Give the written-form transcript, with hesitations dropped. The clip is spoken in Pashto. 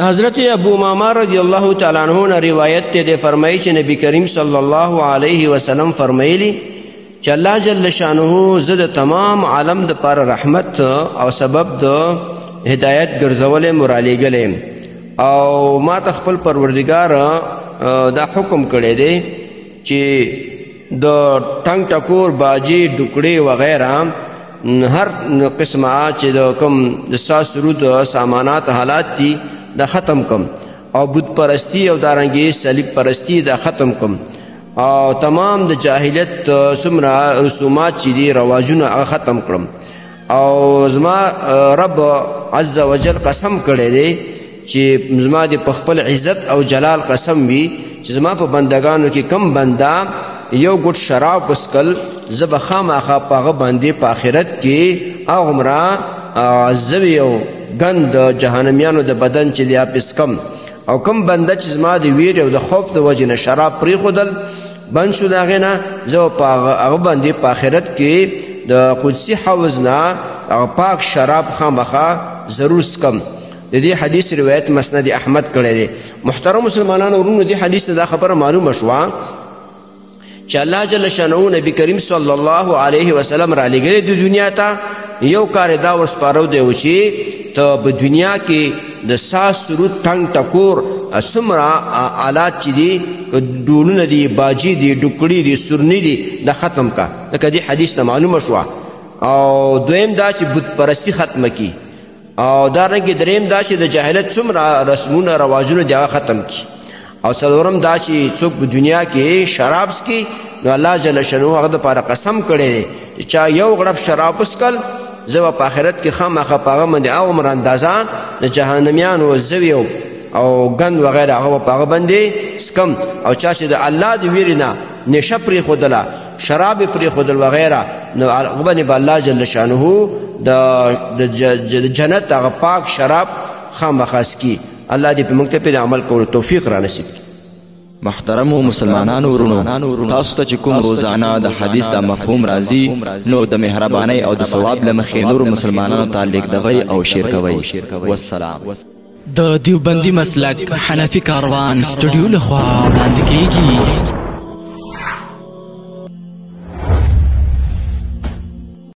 حضرت ابو امامہ رضی اللہ تعالی عنہ نے روایت تے فرمائی چې نبی کریم صلی الله علیه وسلم فرمایلی چې الله جل شانه زد تمام عالم د پر رحمت او سبب د هدایت ګرځولې مرالیګلې او ما تخپل پروردگار دا حکم کړی دی چې د ټنګ ټکور باجی ډوکړې وغیرہ هر قسمه چې د کوم د ساسرود سامانات حالات دي دا ختم کم او بت پرستی او دارنګي صلیب پرستی دا ختم کم او تمام د جاهلیت سمرا رسومات چې دي رواجونه ختم کړم او زما رب عز وجل قسم کړی دی چې زما د خپل عزت او جلال قسم وي چې زما په بندگانو کې کم بندا یو ګټ شراب وسکل زب خامخا پاغه باندې په آخرت کې اغمرا عزوی او ګند جهنميانو د بدن چې دی اپس کم او کم بنده چې زما د ویر او د خوف د وجه نه شراب پری خودل بند شو دا غنه زو هغه باندې په آخرت کې د قدسي حوض نه پاک شراب خامخا ضرور سکم. د دې حدیث روایت مسند احمد کړی دی. محترم مسلمانانو ورونو دې حدیث ته دا خبره معلومه شوه چې الله جل شانه نبی کریم صلی الله علیه وسلم را لګړي د دنیا ته یو کار دا ورسپارو دی چې ته په دنیا کې د ساس سرود ټنګ ټکور سمرا آلات چې دي ډولونه دي باجی دي ډوکړي دي سرنی دي دا ختم کا. لکه دې حدیث ته معلومه شوه. او دویم دا چې بت پرستی ختمه کی او دارنګې دریم دا چې د جاهلیت څومره رسمونه رواجونه دي هغه ختم کی او څلورم دا چې څوک په دنیا کې شراب څکي نو الله جل شانه هغه دپاره قسم کړی دی چې چا یو غړپ شراب وڅکل زه به په آخرت کې خامخا په هغه باندې هغومره اندازه د جهنمیانو زوی او ګند وغیره هغه به په هغه باندې څکم او چا چې د الله د ویرې نه نشه پرېښودله شراب یې پرېښودل وغیره نو هغه باندې به الله جل شانه د جنت هغه پاک شراب خامخا څکي. الله دې په موږ ته پرې عمل کولو توفیق را نصیب کړي. محترمو مسلمانانو ورونو تاسو ته چې کوم روزانه د حدیث د مفهوم راځي نو د مهربانۍ او د ثواب له مخې نور مسلمانانو ته لیږدوئ او شیر کوئ. والسلام. د دیوبندي مسلک حنفي کاروان سټوډیو لخوا وړاندې کیږي.